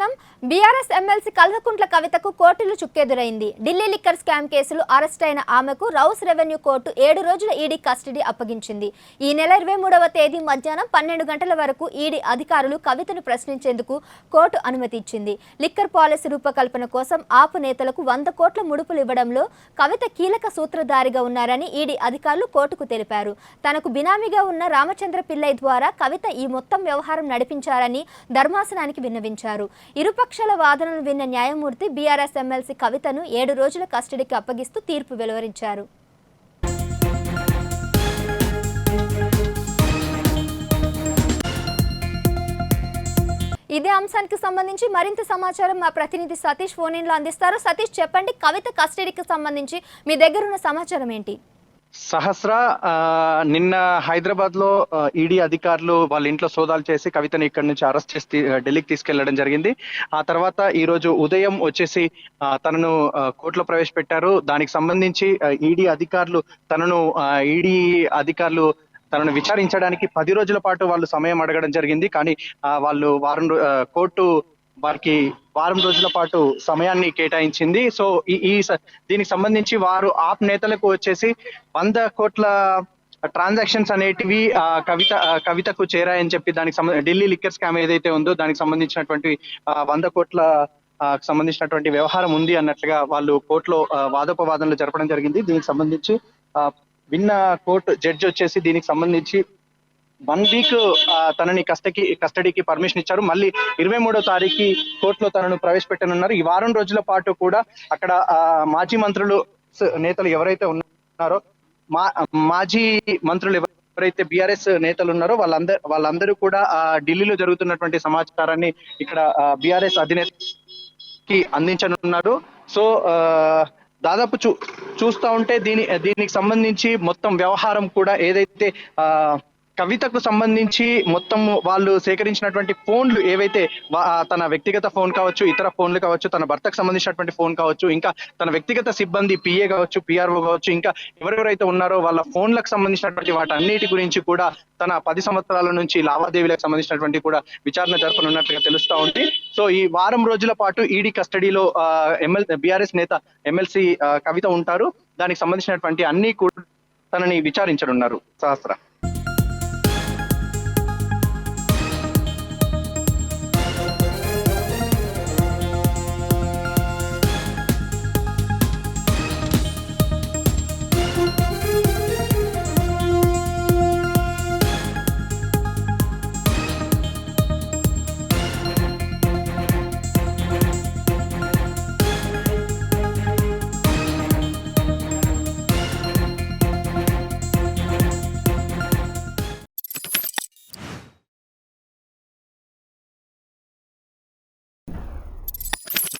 మధ్యాహ్నం BRS MLC Kalvakuntla కవితకు కోర్టులో చుక్కెదురైంది. ఢిల్లీ లిక్కర్ స్కామ్ కేసులో అరెస్ట్ అయిన ఆమెకు రౌస్ రెవెన్యూ కోర్టు 7 రోజుల ఈడీ కస్టడీ అప్పగించింది. ఈ నెల 23వ తేదీ మధ్యాహ్నం 12 గంటల వరకు ఈడీ అధికారులు కవితను ప్రశ్నించేందుకు కోర్టు అనుమతి ఇచ్చింది. లిక్కర్ పాలసీ రూపకల్పన కోసం ఆపు నేతలకు 100 కోట్ల ముడుపులు ఇవ్వడంలో కవిత కీలక సూత్రధారిగా ఉన్నారని ఈడీ అధికారులు కోర్టుకు తెలిపారు. తనకు బినామీగా ఉన్న రామచంద్ర పిల్లై ద్వారా కవిత ఈ మొత్తం వ్యవహారం నడిపించారని ధర్మాసనానికి విన్నవించారు. ఇరుపక్షాల వాదనలు విన్న న్యాయమూర్తి బీఆర్ఎస్ ఎమ్మెల్సీ కవితను 7 రోజుల కస్టడీకి అప్పగిస్తూ తీర్పు వెలువరించారు. ఇదే అంశానికి సంబంధించి మరింత సమాచారం మా ప్రతినిధి సతీష్ ఫోన్ ఇన్లో అందిస్తారు. సతీష్, చెప్పండి, కవిత కస్టడీకి సంబంధించి మీ దగ్గర ఉన్న సమాచారం ఏంటి? సహస్ర నిన్న హైదరాబాద్ లో ఈడీ అధికారులు వాళ్ళ ఇంట్లో సోదాలు చేసి కవితని ఇక్కడి నుంచి అరెస్ట్ చేసి ఢిల్లీకి తీసుకెళ్లడం జరిగింది. ఆ తర్వాత ఈ రోజు ఉదయం వచ్చేసి తనను కోర్టులో ప్రవేశపెట్టారు. దానికి సంబంధించి ఈడీ అధికారులు తనను విచారించడానికి 10 రోజుల పాటు వాళ్ళు సమయం అడగడం జరిగింది. కానీ వాళ్ళు కోర్టు వారికి వారం రోజుల పాటు సమయాన్ని కేటాయించింది. సో దీనికి సంబంధించి వారు ఆప్ నేతలకు వచ్చేసి 100 కోట్ల ట్రాన్సాక్షన్స్ అనేటివి కవితకు చేరాయని చెప్పి దానికి ఢిల్లీ లిక్కర్ స్కామ్ ఏదైతే ఉందో దానికి సంబంధించినటువంటి 100 కోట్ల సంబంధించినటువంటి వ్యవహారం ఉంది అన్నట్లుగా వాళ్ళు కోర్టులో వాదోపవాదనలు జరపడం జరిగింది. దీనికి సంబంధించి విన్న కోర్టు జడ్జి వచ్చేసి దీనికి సంబంధించి 1 వీక్ తనని కస్టడీకి పర్మిషన్ ఇచ్చారు. మళ్ళీ 23వ తారీఖు కోర్టులో తనను ప్రవేశపెట్టనున్నారు. ఈ వారం రోజుల పాటు కూడా అక్కడ మాజీ మంత్రులు నేతలు ఎవరైతే ఉన్నారో మాజీ మంత్రులు ఎవరైతే బీఆర్ఎస్ నేతలు ఉన్నారో వాళ్ళందరూ కూడా ఢిల్లీలో జరుగుతున్నటువంటి సమాచారాన్ని ఇక్కడ బీఆర్ఎస్ అధినేతకి అందించనున్నారు. సో దాదాపు చూస్తా ఉంటే దీనికి సంబంధించి మొత్తం వ్యవహారం కూడా ఏదైతే కవితకు సంబంధించి మొత్తం వాళ్ళు సేకరించినటువంటి ఫోన్లు ఏవైతే తన వ్యక్తిగత ఫోన్ కావచ్చు, ఇతర ఫోన్లు కావచ్చు, తన భర్తకు సంబంధించినటువంటి ఫోన్ కావచ్చు, ఇంకా తన వ్యక్తిగత సిబ్బంది పిఏ కావచ్చు, పిఆర్ఓ కావచ్చు, ఇంకా ఎవరెవరైతే ఉన్నారో వాళ్ళ ఫోన్లకు సంబంధించినటువంటి వాటన్నిటి గురించి కూడా తన 10 సంవత్సరాల నుంచి లావాదేవీలకు సంబంధించినటువంటి కూడా విచారణ జరపనున్నట్టుగా తెలుస్తా ఉంది. సో ఈ వారం రోజుల పాటు ఈడీ కస్టడీలో బీఆర్ఎస్ నేత ఎమ్మెల్సీ కవిత ఉంటారు. దానికి సంబంధించినటువంటి అన్ని కూడా తనని విచారించనున్నారు. సహస్ర.